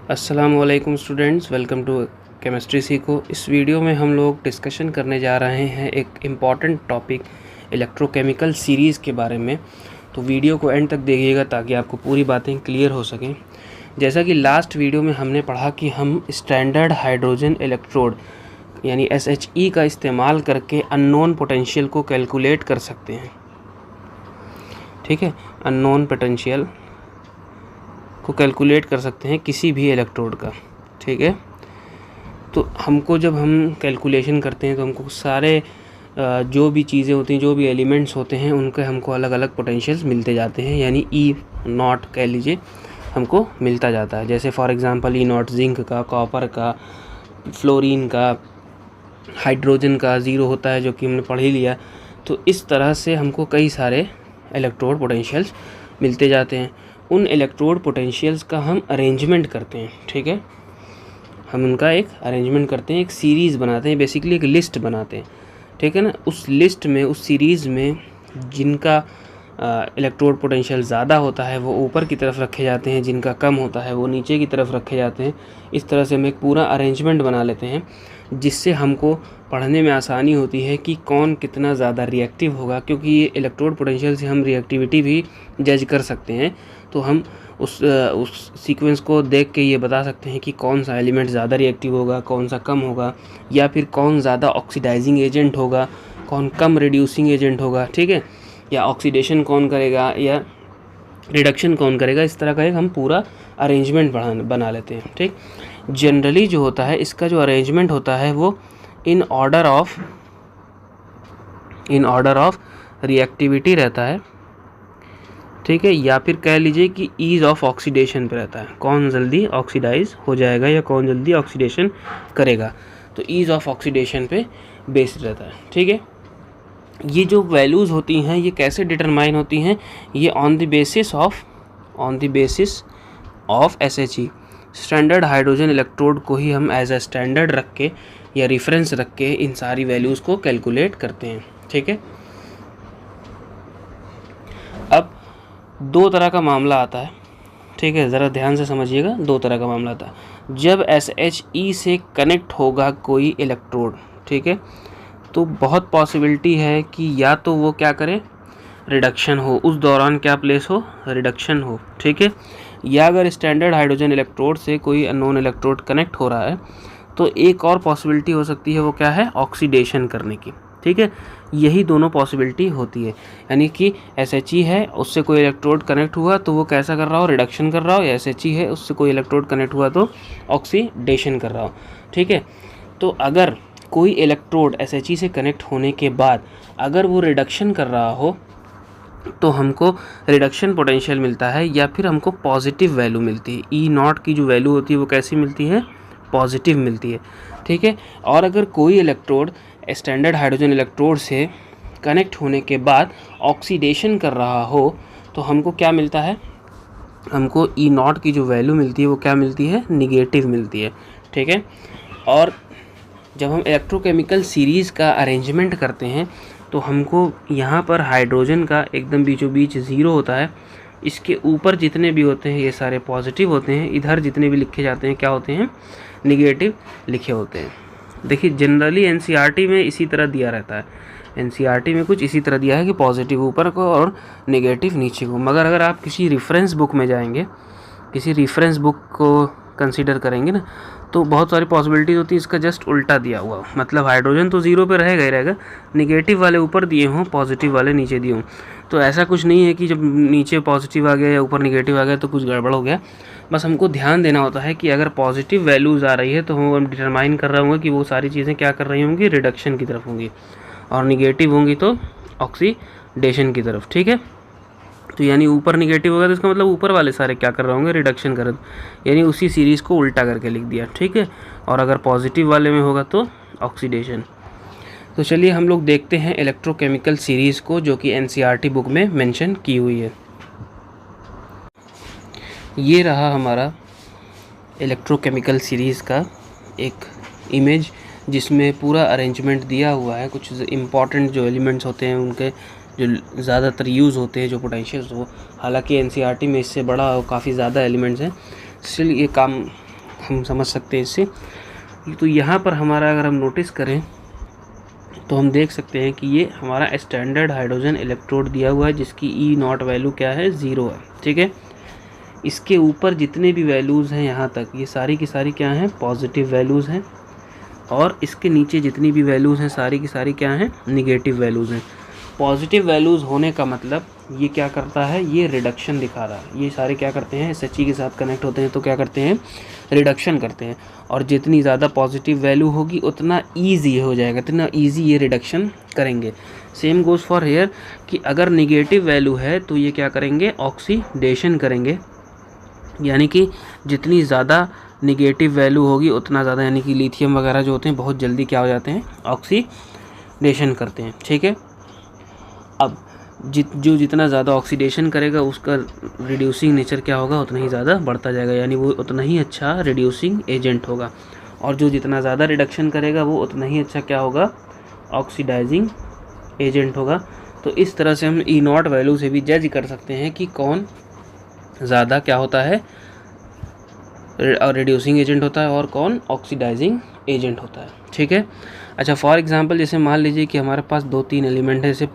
अस्सलामुअलैकुम students, welcome to chemistry सीखो। इस वीडियो में हम लोग डिस्कशन करने जा रहे हैं एक इम्पॉर्टेंट टॉपिक इलेक्ट्रोकेमिकल सीरीज़ के बारे में। तो वीडियो को एंड तक देखिएगा ताकि आपको पूरी बातें क्लियर हो सकें। जैसा कि लास्ट वीडियो में हमने पढ़ा कि हम स्टैंडर्ड हाइड्रोजन इलेक्ट्रोड यानी SHE का इस्तेमाल करके अननोन पोटेंशियल को कैलकुलेट कर सकते हैं। ठीक है, अननोन पोटेंशियल को कैलकुलेट कर सकते हैं किसी भी इलेक्ट्रोड का। ठीक है, तो हमको जब हम कैलकुलेशन करते हैं तो हमको सारे जो भी चीज़ें होती हैं, जो भी एलिमेंट्स होते हैं, उनके हमको अलग अलग पोटेंशियल्स मिलते जाते हैं, यानी E0 कह लीजिए हमको मिलता जाता है। जैसे फॉर एग्जांपल E0 जिंक का, कॉपर का, फ्लोरीन का, हाइड्रोजन का 0 होता है, जो कि हमने पढ़ ही लिया। तो इस तरह से हमको कई सारे इलेक्ट्रोड पोटेंशियल्स मिलते जाते हैं। उन इलेक्ट्रोड पोटेंशियल्स का हम अरेंजमेंट करते हैं। ठीक है, हम उनका एक अरेंजमेंट करते हैं, एक सीरीज़ बनाते हैं, बेसिकली एक लिस्ट बनाते हैं। ठीक है ना, उस लिस्ट में, उस सीरीज़ में जिनका इलेक्ट्रोड पोटेंशियल ज़्यादा होता है वो ऊपर की तरफ रखे जाते हैं, जिनका कम होता है वो नीचे की तरफ रखे जाते हैं। इस तरह से हम एक पूरा अरेंजमेंट बना लेते हैं, जिससे हमको पढ़ने में आसानी होती है कि कौन कितना ज़्यादा रिएक्टिव होगा, क्योंकि ये इलेक्ट्रोड पोटेंशियल से हम रिएक्टिविटी भी जज कर सकते हैं। तो हम उस सीक्वेंस को देख के ये बता सकते हैं कि कौन सा एलिमेंट ज़्यादा रिएक्टिव होगा, कौन सा कम होगा, या फिर कौन ज़्यादा ऑक्सीडाइजिंग एजेंट होगा, कौन कम रिड्यूसिंग एजेंट होगा। ठीक है, या ऑक्सीडेशन कौन करेगा या रिडक्शन कौन करेगा। इस तरह का एक हम पूरा अरेंजमेंट बना लेते हैं। ठीक, जनरली जो होता है इसका जो अरेंजमेंट होता है वो इन ऑर्डर ऑफ रिएक्टिविटी रहता है। ठीक है, या फिर कह लीजिए कि ईज़ ऑफ ऑक्सीडेशन पे रहता है, कौन जल्दी ऑक्सीडाइज हो जाएगा या कौन जल्दी ऑक्सीडेशन करेगा। तो ईज़ ऑफ ऑक्सीडेशन पे बेस्ड रहता है। ठीक है, ये जो वैल्यूज़ होती हैं ये कैसे डिटरमाइन होती हैं, ये on the basis of SHE, standard hydrogen electrode को ही हम एज अ स्टैंडर्ड रख के या रेफरेंस रख के इन सारी वैल्यूज़ को कैलकुलेट करते हैं। ठीक है, अब दो तरह का मामला आता है। ठीक है, ज़रा ध्यान से समझिएगा, दो तरह का मामला आता है। जब SHE से कनेक्ट होगा कोई इलेक्ट्रोड, ठीक है, तो बहुत पॉसिबिलिटी है कि या तो वो क्या करे, रिडक्शन हो, उस दौरान क्या प्लेस हो, रिडक्शन हो। ठीक है, या अगर स्टैंडर्ड हाइड्रोजन इलेक्ट्रोड से कोई अननोन इलेक्ट्रोड कनेक्ट हो रहा है तो एक और पॉसिबिलिटी हो सकती है, वो क्या है, ऑक्सीडेशन करने की। ठीक है, यही दोनों पॉसिबिलिटी होती है, यानी कि SHE है, उससे कोई इलेक्ट्रोड कनेक्ट हुआ तो वो कैसा कर रहा हो, रिडक्शन कर रहा हो, या SHE है, उससे कोई इलेक्ट्रोड कनेक्ट हुआ तो ऑक्सीडेशन कर रहा हो। ठीक है, तो अगर कोई इलेक्ट्रोड SHE से कनेक्ट होने के बाद अगर वो रिडक्शन कर रहा हो तो हमको रिडक्शन पोटेंशियल मिलता है, या फिर हमको पॉजिटिव वैल्यू मिलती है। E0 की जो वैल्यू होती है वो कैसी मिलती है, पॉजिटिव मिलती है। ठीक है, और अगर कोई इलेक्ट्रोड स्टैंडर्ड हाइड्रोजन इलेक्ट्रोड से कनेक्ट होने के बाद ऑक्सीडेशन कर रहा हो तो हमको क्या मिलता है, हमको E0 की जो वैल्यू मिलती है वो क्या मिलती है, निगेटिव मिलती है। ठीक है, और जब हम इलेक्ट्रोकेमिकल सीरीज़ का अरेंजमेंट करते हैं तो हमको यहाँ पर हाइड्रोजन का एकदम बीचों बीच 0 होता है, इसके ऊपर जितने भी होते हैं ये सारे पॉजिटिव होते हैं, इधर जितने भी लिखे जाते हैं क्या होते हैं, निगेटिव लिखे होते हैं। देखिए, जनरली NCERT में इसी तरह दिया रहता है, NCERT में कुछ इसी तरह दिया है कि पॉजिटिव ऊपर को और निगेटिव नीचे को। मगर अगर आप किसी रेफरेंस बुक में जाएंगे, किसी रेफरेंस बुक को कंसीडर करेंगे ना, तो बहुत सारी पॉसिबिलिटीज़ होती है इसका जस्ट उल्टा दिया हुआ, मतलब हाइड्रोजन तो 0 पे रहेगा ही रहेगा, निगेटिव वाले ऊपर दिए हों, पॉजिटिव वाले नीचे दिए हों। तो ऐसा कुछ नहीं है कि जब नीचे पॉजिटिव आ गया या ऊपर निगेटिव आ गया तो कुछ गड़बड़ हो गया। बस हमको ध्यान देना होता है कि अगर पॉजिटिव वैल्यूज़ आ रही है तो हम डिटरमाइन कर रहे होंगे कि वो सारी चीज़ें क्या कर रही होंगी, रिडक्शन की तरफ होंगी, और निगेटिव होंगी तो ऑक्सीडेशन की तरफ। ठीक है, तो यानी ऊपर निगेटिव होगा तो इसका मतलब ऊपर वाले सारे क्या कर रहे होंगे, रिडक्शन कर, यानी उसी सीरीज़ को उल्टा करके लिख दिया। ठीक है, और अगर पॉजिटिव वाले में होगा तो ऑक्सीडेशन। तो चलिए हम लोग देखते हैं इलेक्ट्रोकेमिकल सीरीज़ को, जो कि NCERT बुक में मेंशन की हुई है। ये रहा हमारा इलेक्ट्रोकेमिकल सीरीज़ का एक इमेज, जिसमें पूरा अरेंजमेंट दिया हुआ है। कुछ इम्पॉर्टेंट जो एलिमेंट्स होते हैं उनके जो ज़्यादातर यूज़ होते हैं, जो पोटेंशियल्स हो, हालांकि NCERT में इससे बड़ा काफ़ी ज़्यादा एलिमेंट्स हैं, इसलिए ये काम हम समझ सकते हैं इससे। तो यहाँ पर हमारा अगर हम नोटिस करें तो हम देख सकते हैं कि ये हमारा स्टैंडर्ड हाइड्रोजन इलेक्ट्रोड दिया हुआ है जिसकी ई नॉट वैल्यू क्या है, 0 है। ठीक है, इसके ऊपर जितने भी वैल्यूज़ हैं यहाँ तक, ये सारी की सारी क्या हैं, पॉजिटिव वैल्यूज़ हैं, और इसके नीचे जितनी भी वैल्यूज़ हैं सारी की सारी क्या हैं, निगेटिव वैल्यूज़ हैं। पॉजिटिव वैल्यूज़ होने का मतलब ये क्या करता है, ये रिडक्शन दिखा रहा है। ये सारे क्या करते हैं, SHE के साथ कनेक्ट होते हैं तो क्या करते हैं, रिडक्शन करते हैं। और जितनी ज़्यादा पॉजिटिव वैल्यू होगी उतना ईजी हो जाएगा, इतना ईजी ये रिडक्शन करेंगे। सेम गोज़ फॉर हेयर कि अगर निगेटिव वैल्यू है तो ये क्या करेंगे, ऑक्सीडेशन करेंगे। यानी कि जितनी ज़्यादा निगेटिव वैल्यू होगी उतना ज़्यादा, यानी कि लिथियम वगैरह जो होते हैं बहुत जल्दी क्या हो जाते हैं, ऑक्सीडेशन करते हैं। ठीक है, अब जितना ज़्यादा ऑक्सीडेशन करेगा उसका रिड्यूसिंग नेचर क्या होगा, उतना ही ज़्यादा बढ़ता जाएगा, यानी वो उतना ही अच्छा रिड्यूसिंग एजेंट होगा। और जो जितना ज़्यादा रिडक्शन करेगा वो उतना ही अच्छा क्या होगा, ऑक्सीडाइजिंग एजेंट होगा। तो इस तरह से हम ई नॉट वैल्यू से भी जज कर सकते हैं कि कौन ज़्यादा क्या होता है, रिड्यूसिंग एजेंट होता है और कौन ऑक्सीडाइजिंग एजेंट होता है। ठीक है, अच्छा फॉर एग्जांपल जैसे मान लीजिए कि हमारे पास 2-3 एलिमेंट है, जैसे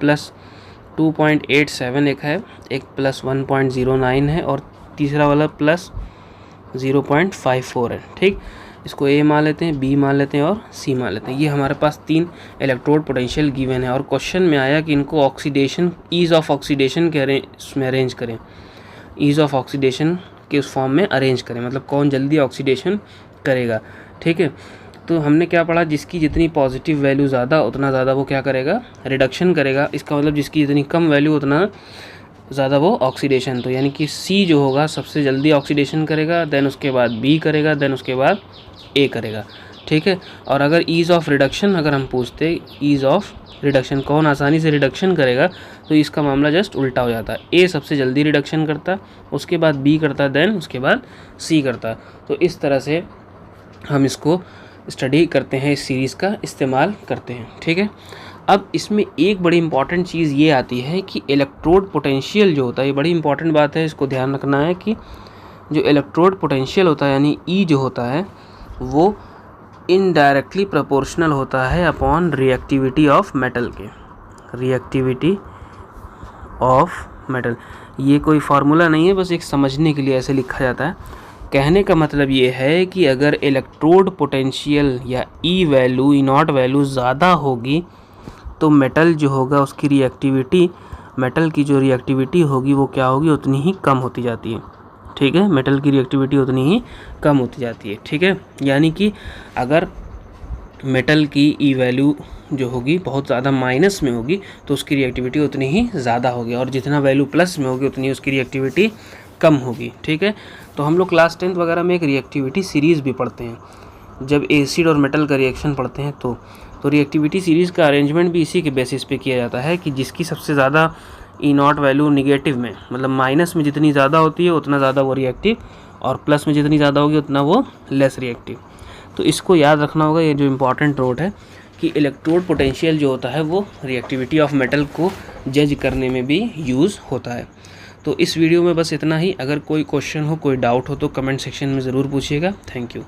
+2.87 एक है, एक +1.09 है और तीसरा वाला +0.54 है। ठीक, इसको A मान लेते हैं, B मान लेते हैं और C मान लेते हैं। ये हमारे पास 3 इलेक्ट्रोड पोटेंशियल गिवन है और क्वेश्चन में आया कि इनको ऑक्सीडेशन, ईज़ ऑफ ऑक्सीडेशन के उसमें अरेंज करें, ईज़ ऑफ ऑक्सीडेशन के उस फॉर्म में अरेंज करें, मतलब कौन जल्दी ऑक्सीडेशन करेगा। ठीक है, तो हमने क्या पढ़ा, जिसकी जितनी पॉजिटिव वैल्यू ज़्यादा उतना ज़्यादा वो क्या करेगा, रिडक्शन करेगा। इसका मतलब जिसकी जितनी कम वैल्यू उतना ज़्यादा वो ऑक्सीडेशन। तो यानी कि C जो होगा सबसे जल्दी ऑक्सीडेशन करेगा, देन उसके बाद B करेगा, देन उसके बाद A करेगा। ठीक है, और अगर ईज़ ऑफ रिडक्शन अगर हम पूछते, ईज़ ऑफ रिडक्शन कौन आसानी से रिडक्शन करेगा, तो इसका मामला जस्ट उल्टा हो जाता है। A सबसे जल्दी रिडक्शन करता, उसके बाद B करता, देन उसके बाद C करता। तो इस तरह से हम इसको स्टडी करते हैं, इस सीरीज़ का इस्तेमाल करते हैं। ठीक है, अब इसमें एक बड़ी इंपॉर्टेंट चीज़ ये आती है कि इलेक्ट्रोड पोटेंशियल जो होता है, ये बड़ी इंपॉर्टेंट बात है, इसको ध्यान रखना है कि जो इलेक्ट्रोड पोटेंशियल होता है यानी E जो होता है वो इनडायरेक्टली प्रोपोर्शनल होता है अपॉन रिएक्टिविटी ऑफ मेटल के, रिएक्टिविटी ऑफ मेटल। ये कोई फार्मूला नहीं है, बस एक समझने के लिए ऐसे लिखा जाता है। कहने का मतलब ये है कि अगर इलेक्ट्रोड पोटेंशियल या E value, E not value ज़्यादा होगी तो मेटल जो होगा उसकी रिएक्टिविटी, मेटल की जो रिएक्टिविटी होगी वो क्या होगी, उतनी ही कम होती जाती है। ठीक है, मेटल की रिएक्टिविटी उतनी ही कम होती जाती है। ठीक है, यानी कि अगर मेटल की ई वैल्यू जो होगी बहुत ज़्यादा माइनस में होगी तो उसकी रिएक्टिविटी उतनी ही ज़्यादा होगी, और जितना वैल्यू प्लस में होगी उतनी उसकी रिएक्टिविटी कम होगी। ठीक है, तो हम लोग क्लास 10th वगैरह में एक रिएक्टिविटी सीरीज़ भी पढ़ते हैं। जब एसिड और मेटल का रिएक्शन पढ़ते हैं तो रिएक्टिविटी सीरीज़ का अरेंजमेंट भी इसी के बेसिस पे किया जाता है कि जिसकी सबसे ज़्यादा ई नॉट वैल्यू निगेटिव में, मतलब माइनस में जितनी ज़्यादा होती है उतना ज़्यादा वो रिएक्टिव, और प्लस में जितनी ज़्यादा होगी उतना वो लेस रिएक्टिव। तो इसको याद रखना होगा, ये जो इम्पॉर्टेंट नोट है कि इलेक्ट्रोड पोटेंशियल जो होता है वो रिएक्टिविटी ऑफ मेटल को जज करने में भी यूज़ होता है। तो इस वीडियो में बस इतना ही। अगर कोई क्वेश्चन हो, कोई डाउट हो तो कमेंट सेक्शन में ज़रूर पूछिएगा। Thank you.